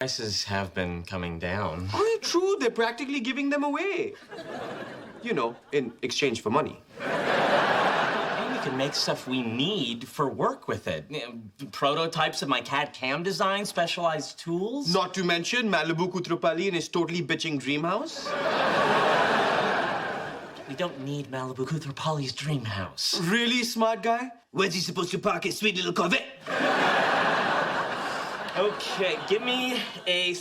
Prices have been coming down. Oh, true. They're practically giving them away. You know, in exchange for money. And we can make stuff we need for work with it. Prototypes of my CAD/CAM design, specialized tools. Not to mention Malibu Kuthrupalli and his totally bitching dream house. We don't need Malibu Kuthrupalli's dream house. Really smart guy? Where's he supposed to park his sweet little Corvette? Okay, give me a